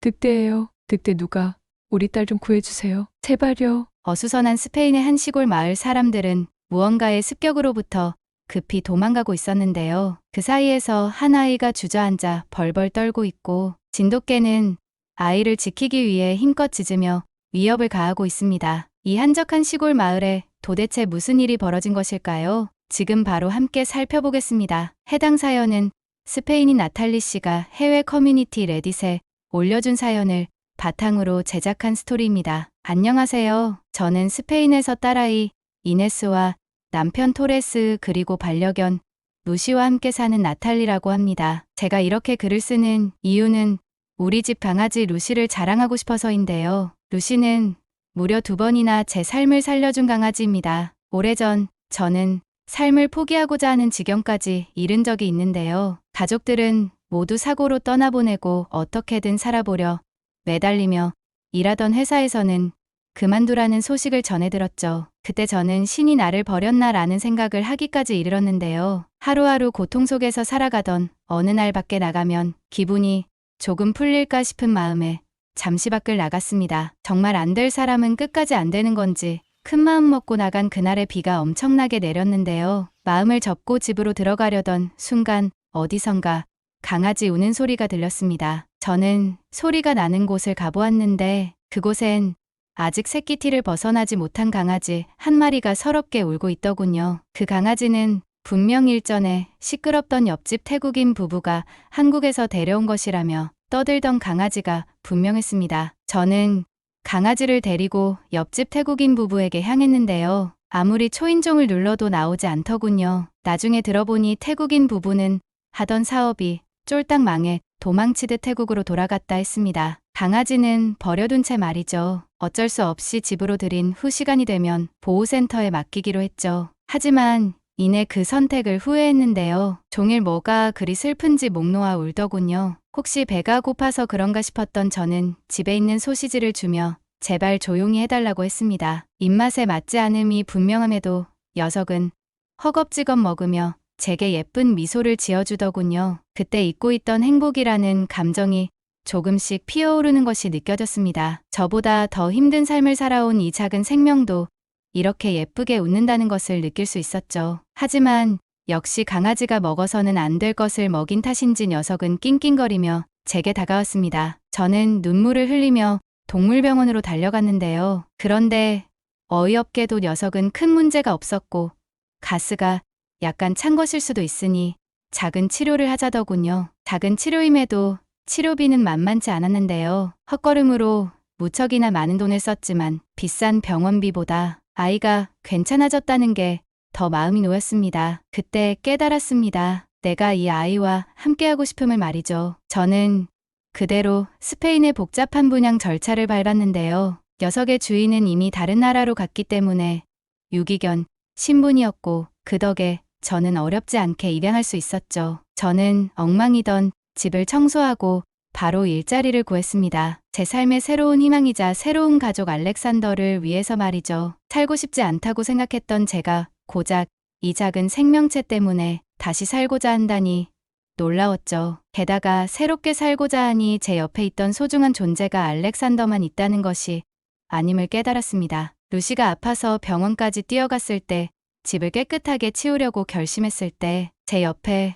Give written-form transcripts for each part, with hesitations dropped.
늑대예요. 늑대 누가 우리 딸 좀 구해주세요. 제발요. 어수선한 스페인의 한 시골 마을 사람들은 무언가의 습격으로부터 급히 도망가고 있었는데요. 그 사이에서 한 아이가 주저앉아 벌벌 떨고 있고 진돗개는 아이를 지키기 위해 힘껏 짖으며 위협을 가하고 있습니다. 이 한적한 시골 마을에 도대체 무슨 일이 벌어진 것일까요? 지금 바로 함께 살펴보겠습니다. 해당 사연은 스페인인 나탈리 씨가 해외 커뮤니티 레딧에 올려준 사연을 바탕으로 제작한 스토리입니다. 안녕하세요. 저는 스페인에서 딸아이 이네스와 남편 토레스 그리고 반려견 루시와 함께 사는 나탈리라고 합니다. 제가 이렇게 글을 쓰는 이유는 우리 집 강아지 루시를 자랑하고 싶어서인데요. 루시는 무려 2번이나 제 삶을 살려준 강아지입니다. 오래전 저는 삶을 포기하고자 하는 지경까지 이른 적이 있는데요. 가족들은 모두 사고로 떠나보내고 어떻게든 살아보려 매달리며 일하던 회사에서는 그만두라는 소식을 전해들었죠. 그때 저는 신이 나를 버렸나라는 생각을 하기까지 이르렀는데요. 하루하루 고통 속에서 살아가던 어느 날 밖에 나가면 기분이 조금 풀릴까 싶은 마음에 잠시 밖을 나갔습니다. 정말 안 될 사람은 끝까지 안 되는 건지 큰 마음 먹고 나간 그날의 비가 엄청나게 내렸는데요. 마음을 접고 집으로 들어가려던 순간 어디선가 강아지 우는 소리가 들렸습니다. 저는 소리가 나는 곳을 가보았는데 그곳엔 아직 새끼티를 벗어나지 못한 강아지 한 마리가 서럽게 울고 있더군요. 그 강아지는 분명 일전에 시끄럽던 옆집 태국인 부부가 한국에서 데려온 것이라며 떠들던 강아지가 분명했습니다. 저는 강아지를 데리고 옆집 태국인 부부에게 향했는데요. 아무리 초인종을 눌러도 나오지 않더군요. 나중에 들어보니 태국인 부부는 하던 사업이 쫄딱 망해 도망치듯 태국으로 돌아갔다 했습니다. 강아지는 버려둔 채 말이죠. 어쩔 수 없이 집으로 들인 후 시간이 되면 보호센터에 맡기기로 했죠. 하지만 이내 그 선택을 후회했는데요. 종일 뭐가 그리 슬픈지 목 놓아 울더군요. 혹시 배가 고파서 그런가 싶었던 저는 집에 있는 소시지를 주며 제발 조용히 해달라고 했습니다. 입맛에 맞지 않음이 분명함에도 녀석은 허겁지겁 먹으며 제게 예쁜 미소를 지어주더군요. 그때 잊고 있던 행복이라는 감정이 조금씩 피어오르는 것이 느껴졌습니다. 저보다 더 힘든 삶을 살아온 이 작은 생명도 이렇게 예쁘게 웃는다는 것을 느낄 수 있었죠. 하지만 역시 강아지가 먹어서는 안 될 것을 먹인 탓인지 녀석은 낑낑거리며 제게 다가왔습니다. 저는 눈물을 흘리며 동물병원으로 달려갔는데요. 그런데 어이없게도 녀석은 큰 문제가 없었고 가스가 약간 찬 것일 수도 있으니 작은 치료를 하자더군요. 작은 치료임에도 치료비는 만만치 않았는데요. 헛걸음으로 무척이나 많은 돈을 썼지만 비싼 병원비보다 아이가 괜찮아졌다는 게 더 마음이 놓였습니다. 그때 깨달았습니다. 내가 이 아이와 함께하고 싶음을 말이죠. 저는 그대로 스페인의 복잡한 분양 절차를 밟았는데요. 녀석의 주인은 이미 다른 나라로 갔기 때문에 유기견 신분이었고 그 덕에 저는 어렵지 않게 입양할 수 있었죠. 저는 엉망이던 집을 청소하고 바로 일자리를 구했습니다. 제 삶의 새로운 희망이자 새로운 가족 알렉산더를 위해서 말이죠. 살고 싶지 않다고 생각했던 제가 고작 이 작은 생명체 때문에 다시 살고자 한다니 놀라웠죠. 게다가 새롭게 살고자 하니 제 옆에 있던 소중한 존재가 알렉산더만 있다는 것이 아님을 깨달았습니다. 루시가 아파서 병원까지 뛰어갔을 때 집을 깨끗하게 치우려고 결심했을 때 제 옆에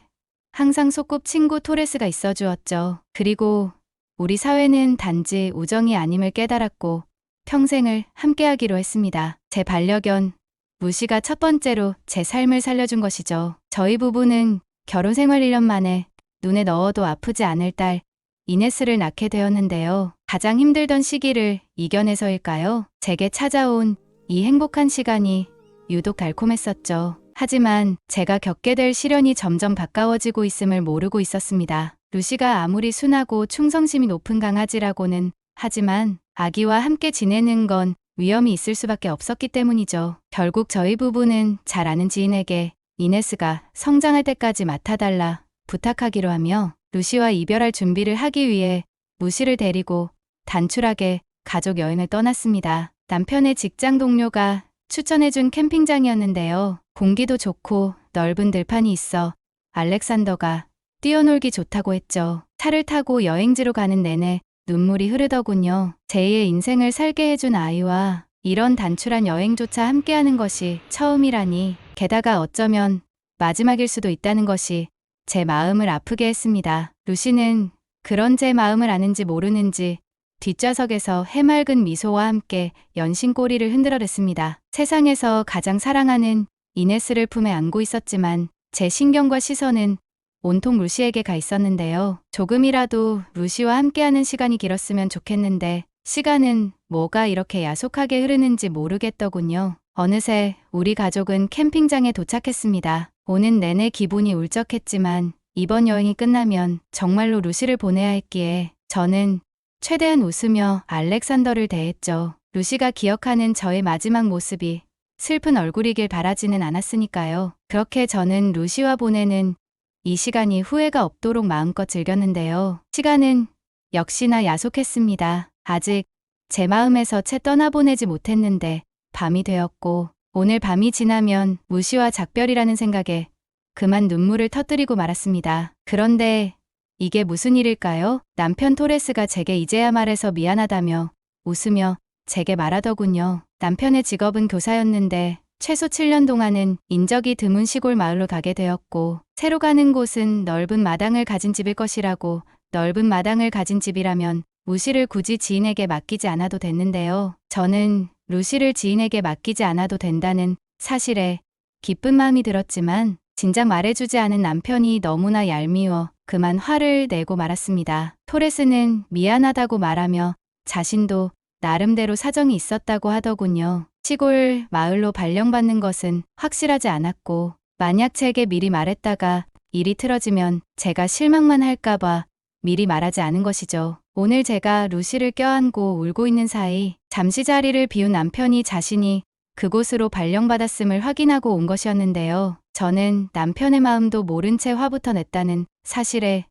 항상 소꿉 친구 토레스가 있어 주었죠. 그리고 우리 사회는 단지 우정이 아님을 깨달았고 평생을 함께하기로 했습니다. 제 반려견 루시가 첫 번째로 제 삶을 살려준 것이죠. 저희 부부는 결혼 생활 1년 만에 눈에 넣어도 아프지 않을 딸 이네스를 낳게 되었는데요. 가장 힘들던 시기를 이겨내서일까요? 제게 찾아온 이 행복한 시간이 유독 달콤했었죠. 하지만 제가 겪게 될 시련이 점점 가까워지고 있음을 모르고 있었습니다. 루시가 아무리 순하고 충성심이 높은 강아지라고는 하지만 아기와 함께 지내는 건 위험이 있을 수밖에 없었기 때문이죠. 결국 저희 부부는 잘 아는 지인에게 이네스가 성장할 때까지 맡아달라 부탁하기로 하며 루시와 이별할 준비를 하기 위해 무시를 데리고 단출하게 가족 여행을 떠났습니다. 남편의 직장 동료가 추천해준 캠핑장이었는데요. 공기도 좋고 넓은 들판이 있어 알렉산더가 뛰어놀기 좋다고 했죠. 차를 타고 여행지로 가는 내내 눈물이 흐르더군요. 제2의 인생을 살게 해준 아이와 이런 단출한 여행조차 함께하는 것이 처음이라니, 게다가 어쩌면 마지막일 수도 있다는 것이 제 마음을 아프게 했습니다. 루시는 그런 제 마음을 아는지 모르는지 뒷좌석에서 해맑은 미소와 함께 연신꼬리를 흔들어댔습니다. 세상에서 가장 사랑하는 이네스를 품에 안고 있었지만 제 신경과 시선은 온통 루시에게 가 있었는데요. 조금이라도 루시와 함께하는 시간이 길었으면 좋겠는데 시간은 뭐가 이렇게 야속하게 흐르는지 모르겠더군요. 어느새 우리 가족은 캠핑장에 도착했습니다. 오는 내내 기분이 울적했지만 이번 여행이 끝나면 정말로 루시를 보내야 했기에 저는 최대한 웃으며 알렉산더를 대했죠. 루시가 기억하는 저의 마지막 모습이 슬픈 얼굴이길 바라지는 않았으니까요. 그렇게 저는 루시와 보내는 이 시간이 후회가 없도록 마음껏 즐겼는데요. 시간은 역시나 야속했습니다. 아직 제 마음에서 채 떠나보내지 못했는데 밤이 되었고 오늘 밤이 지나면 루시와 작별이라는 생각에 그만 눈물을 터뜨리고 말았습니다. 그런데 이게 무슨 일일까요? 남편 토레스가 제게 이제야 말해서 미안하다며 웃으며 제게 말하더군요. 남편의 직업은 교사였는데 최소 7년 동안은 인적이 드문 시골 마을로 가게 되었고 새로 가는 곳은 넓은 마당을 가진 집일 것이라고. 넓은 마당을 가진 집이라면 루시를 굳이 지인에게 맡기지 않아도 됐는데요. 저는 루시를 지인에게 맡기지 않아도 된다는 사실에 기쁜 마음이 들었지만 진작 말해주지 않은 남편이 너무나 얄미워 그만 화를 내고 말았습니다. 토레스는 미안하다고 말하며 자신도 나름대로 사정이 있었다고 하더군요. 시골 마을로 발령받는 것은 확실하지 않았고 만약 제게 미리 말했다가 일이 틀어지면 제가 실망만 할까봐 미리 말하지 않은 것이죠. 오늘 제가 루시를 껴안고 울고 있는 사이 잠시 자리를 비운 남편이 자신이 그곳으로 발령받았음을 확인하고 온 것이었는데요. 저는 남편의 마음도 모른 채 화부터 냈다는 사실에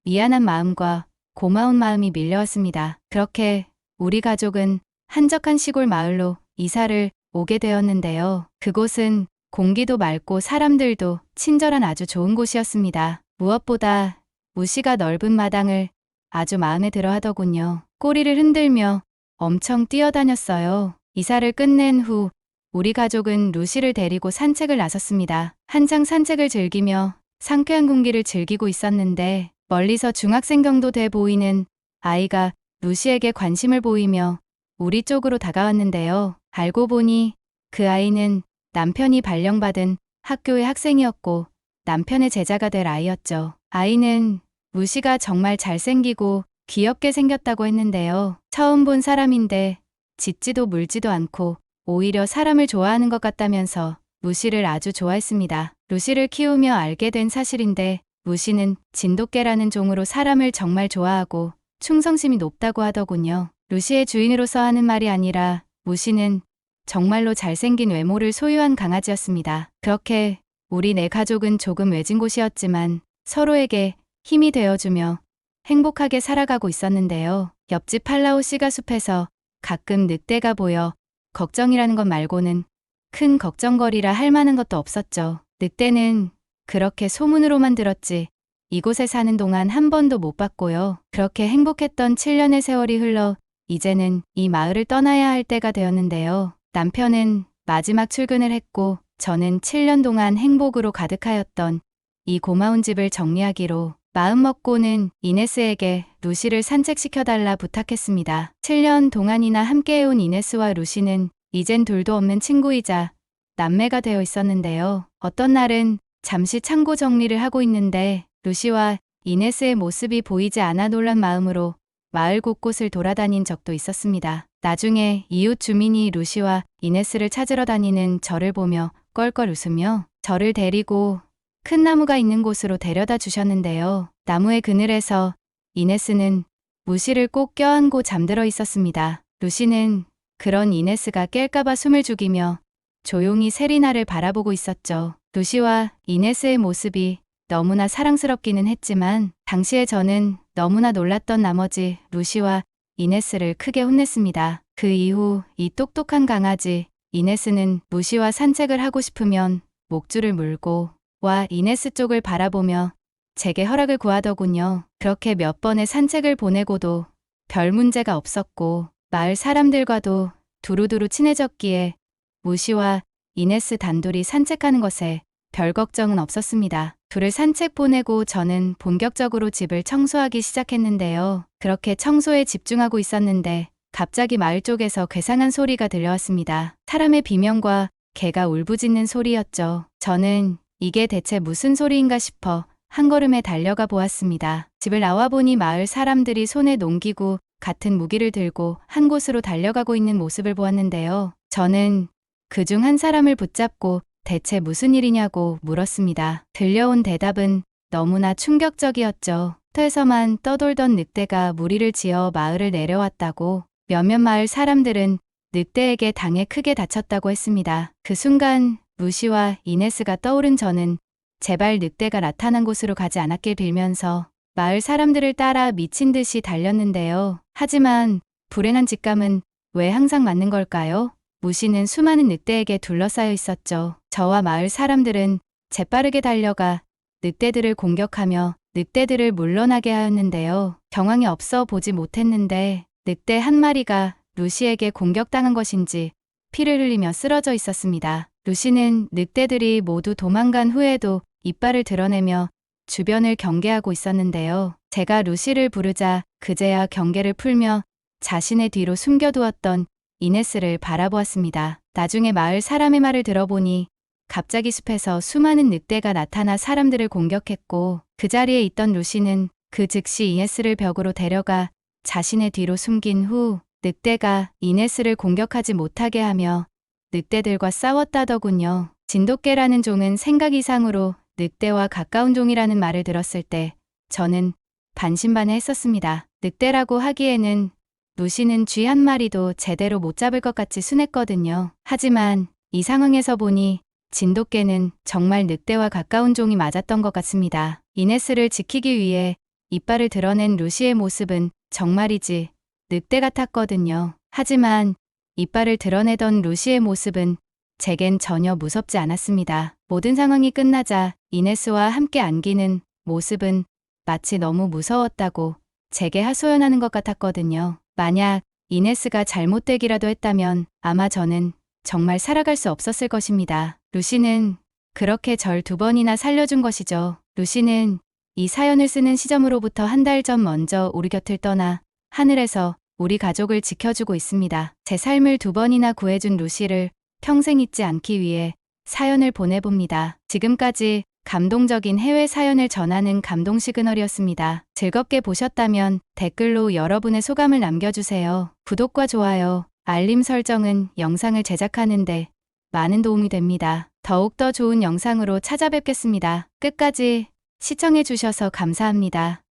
미안한 마음과 고마운 마음이 밀려왔습니다. 그렇게 우리 가족은 한적한 시골 마을로 이사를 오게 되었는데요. 그곳은 공기도 맑고 사람들도 친절한 아주 좋은 곳이었습니다. 무엇보다 루시가 넓은 마당을 아주 마음에 들어 하더군요. 꼬리를 흔들며 엄청 뛰어다녔어요. 이사를 끝낸 후 우리 가족은 루시를 데리고 산책을 나섰습니다. 한창 산책을 즐기며 상쾌한 공기를 즐기고 있었는데 멀리서 중학생 정도 돼 보이는 아이가 루시에게 관심을 보이며 우리 쪽으로 다가왔는데요. 알고 보니 그 아이는 남편이 발령받은 학교의 학생이었고 남편의 제자가 될 아이였죠. 아이는 루시가 정말 잘생기고 귀엽게 생겼다고 했는데요. 처음 본 사람인데 짖지도 물지도 않고 오히려 사람을 좋아하는 것 같다면서 루시를 아주 좋아했습니다. 루시를 키우며 알게 된 사실인데 루시는 진돗개라는 종으로 사람을 정말 좋아하고 충성심이 높다고 하더군요. 루시의 주인으로서 하는 말이 아니라 루시는 정말로 잘생긴 외모를 소유한 강아지였습니다. 그렇게 우리 네 가족은 조금 외진 곳이었지만 서로에게 힘이 되어주며 행복하게 살아가고 있었는데요. 옆집 팔라우 씨가 숲에서 가끔 늑대가 보여 걱정이라는 것 말고는 큰 걱정거리라 할 만한 것도 없었죠. 늑대는 그렇게 소문으로만 들었지 이곳에 사는 동안 한 번도 못 봤고요. 그렇게 행복했던 7년의 세월이 흘러 이제는 이 마을을 떠나야 할 때가 되었는데요. 남편은 마지막 출근을 했고 저는 7년 동안 행복으로 가득하였던 이 고마운 집을 정리하기로 마음먹고는 이네스에게 루시를 산책시켜달라 부탁했습니다. 7년 동안이나 함께해온 이네스와 루시는 이젠 둘도 없는 친구이자 남매가 되어 있었는데요. 어떤 날은 잠시 창고 정리를 하고 있는데 루시와 이네스의 모습이 보이지 않아 놀란 마음으로 마을 곳곳을 돌아다닌 적도 있었습니다. 나중에 이웃 주민이 루시와 이네스를 찾으러 다니는 저를 보며 껄껄 웃으며 저를 데리고 큰 나무가 있는 곳으로 데려다 주셨는데요. 나무의 그늘에서 이네스는 루시를 꼭 껴안고 잠들어 있었습니다. 루시는 그런 이네스가 깰까봐 숨을 죽이며 조용히 세리나를 바라보고 있었죠. 루시와 이네스의 모습이 너무나 사랑스럽기는 했지만 당시에 저는 너무나 놀랐던 나머지 루시와 이네스를 크게 혼냈습니다. 그 이후 이 똑똑한 강아지 이네스는 루시와 산책을 하고 싶으면 목줄을 물고 와 이네스 쪽을 바라보며 제게 허락을 구하더군요. 그렇게 몇 번의 산책을 보내고도 별 문제가 없었고 마을 사람들과도 두루두루 친해졌기에 무시와 이네스 단둘이 산책하는 것에 별 걱정은 없었습니다. 둘을 산책 보내고 저는 본격적으로 집을 청소하기 시작했는데요. 그렇게 청소에 집중하고 있었는데 갑자기 마을 쪽에서 괴상한 소리가 들려왔습니다. 사람의 비명과 개가 울부짖는 소리였죠. 저는 이게 대체 무슨 소리인가 싶어 한 걸음에 달려가 보았습니다. 집을 나와 보니 마을 사람들이 손에 농기구 같은 무기를 들고 한 곳으로 달려가고 있는 모습을 보았는데요. 저는 그중 한 사람을 붙잡고 대체 무슨 일이냐고 물었습니다. 들려온 대답은 너무나 충격적이었죠. 터에서만 떠돌던 늑대가 무리를 지어 마을을 내려왔다고, 몇몇 마을 사람들은 늑대에게 당해 크게 다쳤다고 했습니다. 그 순간 무시와 이네스가 떠오른 저는 제발 늑대가 나타난 곳으로 가지 않았길 빌면서 마을 사람들을 따라 미친 듯이 달렸는데요. 하지만 불행한 직감은 왜 항상 맞는 걸까요? 무시는 수많은 늑대에게 둘러싸여 있었죠. 저와 마을 사람들은 재빠르게 달려가 늑대들을 공격하며 늑대들을 물러나게 하였는데요. 경황이 없어 보지 못했는데 늑대 한 마리가 루시에게 공격당한 것인지 피를 흘리며 쓰러져 있었습니다. 루시는 늑대들이 모두 도망간 후에도 이빨을 드러내며 주변을 경계하고 있었는데요. 제가 루시를 부르자 그제야 경계를 풀며 자신의 뒤로 숨겨두었던 이네스를 바라보았습니다. 나중에 마을 사람의 말을 들어보니 갑자기 숲에서 수많은 늑대가 나타나 사람들을 공격했고 그 자리에 있던 루시는 그 즉시 이네스를 벽으로 데려가 자신의 뒤로 숨긴 후 늑대가 이네스를 공격하지 못하게 하며 늑대들과 싸웠다더군요. 진돗개라는 종은 생각 이상으로 늑대와 가까운 종이라는 말을 들었을 때 저는 반신반의했었습니다. 늑대라고 하기에는 루시는 쥐 한 마리도 제대로 못 잡을 것 같이 순했거든요. 하지만 이 상황에서 보니 진돗개는 정말 늑대와 가까운 종이 맞았던 것 같습니다. 이네스를 지키기 위해 이빨을 드러낸 루시의 모습은 정말이지 늑대 같았거든요. 하지만 이빨을 드러내던 루시의 모습은 제겐 전혀 무섭지 않았습니다. 모든 상황이 끝나자 이네스와 함께 안기는 모습은 마치 너무 무서웠다고 제게 하소연하는 것 같았거든요. 만약 이네스가 잘못되기라도 했다면 아마 저는 정말 살아갈 수 없었을 것입니다. 루시는 그렇게 절 2번이나 살려준 것이죠. 루시는 이 사연을 쓰는 시점으로부터 한 달 전 먼저 우리 곁을 떠나 하늘에서 우리 가족을 지켜주고 있습니다. 제 삶을 2번이나 구해준 루시를 평생 잊지 않기 위해 사연을 보내봅니다. 지금까지 감동적인 해외 사연을 전하는 감동 시그널이었습니다. 즐겁게 보셨다면 댓글로 여러분의 소감을 남겨주세요. 구독과 좋아요, 알림 설정은 영상을 제작하는데 많은 도움이 됩니다. 더욱더 좋은 영상으로 찾아뵙겠습니다. 끝까지 시청해주셔서 감사합니다.